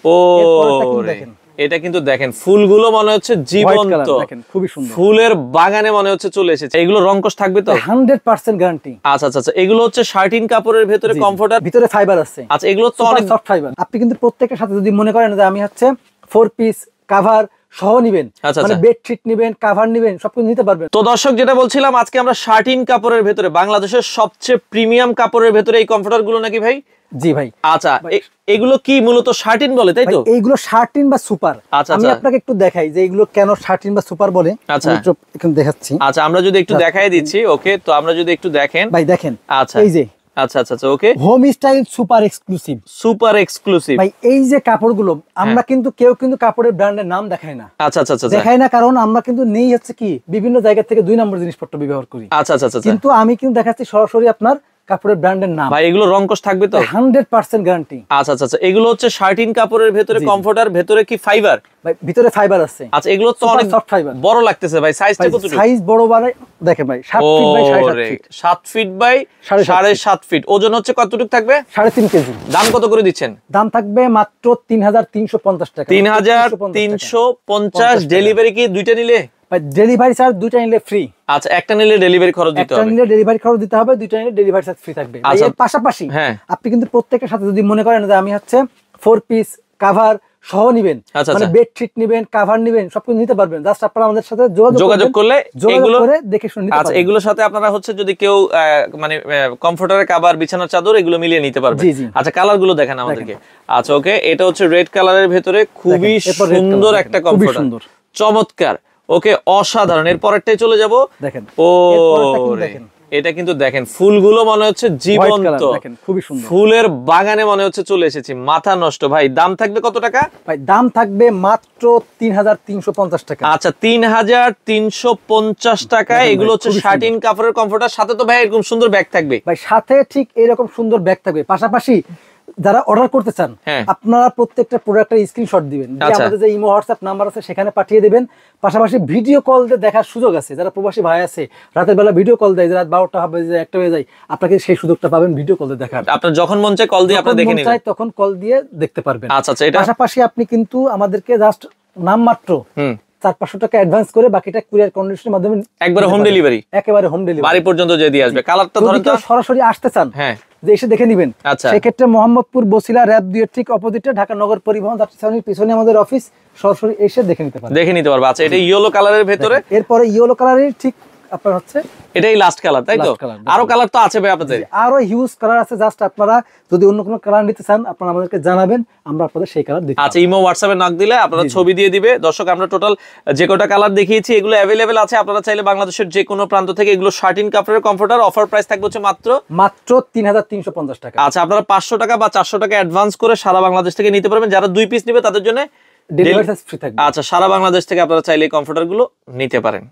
ও এটা কিন্তু দেখেন ফুলগুলো মনে হচ্ছে জীবন্ত, খুবই সুন্দর, ফুলের বাগানে মনে হচ্ছে চলে এসেছে। এগুলো রংকশ থাকবে তো 100% গ্যারান্টি। আচ্ছা আচ্ছা আচ্ছা, এগুলো হচ্ছে শার্টিন কাপড়ের ভেতরে কমফোর্টার, ভিতরে ফাইবার আছে। আচ্ছা এগুলো তো অনেক সফট ফাইবার। আপনি কিন্তু প্রত্যেকটার সাথে যদি মনে করেন যে আমি হচ্ছে 4 পিস কভার সহ নিবেন, মানে বেডশিট নিবেন, কভার নিবেন, সবকিছু নিতে পারবেন। তো দর্শক যেটা বলছিলাম, আজকে আমরা শার্টিন কাপড়ের ভেতরে বাংলাদেশের সবচেয়ে প্রিমিয়াম কাপড়ের ভেতরে এই কমফোর্টার গুলো নাকি ভাই? জি ভাই। আচ্ছা এগুলো কি মূলত শার্টিন বলে তাই তো? এইগুলো শার্টিন বা সুপার। আমি আপনাকে একটু দেখাই যে এগুলো কেন শার্টিন বা সুপার বলে। আচ্ছা এখন দেখাচ্ছি। আচ্ছা আমরা যদি একটু দেখাই দিচ্ছি। ওকে, তো আমরা যদি একটু দেখেন ভাই, দেখেন। আচ্ছা এই যে আচ্ছা আচ্ছা আচ্ছা okay, home style super exclusive, super exclusive. ভাই এই যে কাপড়গুলো আমরা কিন্তু কেউ কিন্তু কাপড়ের ব্র্যান্ডের নাম দেখাই না। আচ্ছা আচ্ছা আচ্ছা দেখাই না, কারণ আমরা কিন্তু নেই হচ্ছে কি বিভিন্ন জায়গা থেকে 2 নম্বর জিনিসপত্র ব্যবহার করি। আচ্ছা আচ্ছা আচ্ছা, কিন্তু আমি কিন্তু দেখাচ্ছি সরাসরি আপনার কাপড়ের ব্র্যান্ডের নাম। ভাই এগুলো রংকশ থাকবে তো 100% গ্যারান্টি। আচ্ছা আচ্ছা আচ্ছা, এগুলো হচ্ছে শার্টিন কাপড়ের ভেতরে কমফোর্টার, ভেতরে কি ফাইবার? ভাই ভিতরে ফাইবার আছে। আচ্ছা এগুলো তো অনেক সফট ফাইবার, বড় লাগতেছে ভাই। সাইজটা কতটুকু? সাইজ বড় মানে দেখেন ভাই 7 feet by 7.5 feet. 7 feet by 7.5 feet. ওজন হচ্ছে কতটুকু থাকবে? 3.5 কেজি। দাম কত করে দিচ্ছেন? দাম থাকবে মাত্র 3350 টাকা। 3350। ডেলিভারি কি দুইটা নিলে? ভাই ডেলিভারি চার্জ দুইটা নিলে ফ্রি। আচ্ছা একটা নিলে ডেলিভারি খরচ দিতে হবে। একটা নিলে ডেলিভারি খরচ দিতে হবে, দুইটা নিলে ডেলিভারি চার্জ ফ্রি থাকবে। এর পাশাপাশি আপনি কিন্তু প্রত্যেকটার সাথে যদি মনে করেন যে আমি হচ্ছে 4 পিস কভার সহ নিবেন, মানে বেডশিট নিবেন, কভার নিবেন, সবকিছু নিতে পারবেন। জাস্ট আপনারা আমাদের সাথে যোগাযোগ করলে এগুলো করে দেখে শুনে নিতে পারবেন। আচ্ছা এগুলোর সাথে আপনারা হচ্ছে যদি কেউ মানে কমফোর্টারের কভার, বিছানার চাদর এগুলো মিলিয়ে নিতে পারবেন। আচ্ছা কালার গুলো দেখেন আমাদেরকে। আচ্ছা ওকে, এটা হচ্ছে রেড কালারের ভেতরে খুবই সুন্দর একটা কমফোর্টার, চমৎকার। ওকে অসাধারণ। এর পরেরটাই চলে যাব। দেখেন ও এটা কিন্তু দেখেন ফুলগুলো মনে হচ্ছে জীবন্ত, খুবই সুন্দর, ফুলের বাগানে মনে হচ্ছে চলে এসেছি। মাথা নষ্ট। ভাই দাম থাকবে কত টাকা? ভাই দাম থাকবে মাত্র 3350 টাকা। আচ্ছা 3350 টাকায় এগুলো হচ্ছে শার্টিন কাপড়ের কমফোর্টার। সাথে তো ভাই এরকম সুন্দর ব্যাগ থাকবে। ভাই সাথে ঠিক এরকম সুন্দর ব্যাগ থাকবে। পাশাপাশি যারা অর্ডার করতে চান আপনারা প্রত্যেকটা প্রোডাক্টের স্ক্রিনশট দিবেন, আমাদের যে ইমো হোয়াটসঅ্যাপ নাম্বার আছে সেখানে পাঠিয়ে দিবেন। পাশাপাশি ভিডিও কল দিয়ে দেখার সুযোগ আছে। যারা প্রবাসী ভাই আছে রাতের বেলা ভিডিও কল দেয়, রাত 12টা হবে, 1টা হয়ে যায়, আপনাকে সেই সুযোগটা পাবেন ভিডিও কল দিয়ে দেখার। আপনার যখন মন চায় কল দিয়ে আপনি দেখে নেবেন, তখন কল দিয়ে দেখতে পারবেন। আচ্ছা আচ্ছা, এটা পাশাপাশি আপনি কিন্তু আমাদেরকে জাস্ট নামমাত্র 400-500 টাকা অ্যাডভান্স করে বাকিটা কুরিয়ার কন্ডিশনের মাধ্যমে একবারে হোম ডেলিভারি, একেবারে হোম ডেলিভারি বাড়ি পর্যন্ত যে দিয়ে আসবে। কালারটা ধরেন তো সরাসরি আসতে চান যে এসে দেখে নেবেন। সেক্ষেত্রে মোহাম্মদপুর বসিলা র‍্যাব 2 এর ঠিক অপোজিটে ঢাকা নগর পরিবহন যাত্রীর পিছনে আমাদের অফিস, সরাসরি এসে দেখে নিতে পারবে। আচ্ছা এটা ইয়েলো কালারের ভেতরে, এরপরে ইয়েলো কালারের ঠিক আপনার হচ্ছে এটাই লাস্ট কালার তাই তো? আরো কালার তো আছে ভাই আপনাদের? আরো হিউজ কালার আছে। জাস্ট আপনারা যদি অন্য কোনো কালার নিতে চান আপনারা আমাদেরকে জানাবেন, আমরা আপনাদের সেই কালার দিই। আচ্ছা ইমো হোয়াটসঅ্যাপে নক দিলে আপনারা ছবি দিয়ে দিবে। দর্শক আমরা টোটাল যে কটা কালার দেখিয়েছি এগুলো अवेलेबल আছে। আপনারা চাইলে বাংলাদেশের যে কোনো প্রান্ত থেকে এগুলো শার্টিন কাপড়ের কমফোর্টার। অফার প্রাইস থাকবে হচ্ছে মাত্র 3350 টাকা। আচ্ছা আপনারা 500 টাকা বা 400 টাকা অ্যাডভান্স করে সারা বাংলাদেশ থেকে নিতে পারবেন। যারা 2 পিস নেবে তাদের জন্য ডেলিভারি চার্জ ফ্রি থাকবে। আচ্ছা সারা বাংলাদেশ থেকে আপনারা চাইলে এই কমফোর্টার গুলো নিতে পারেন।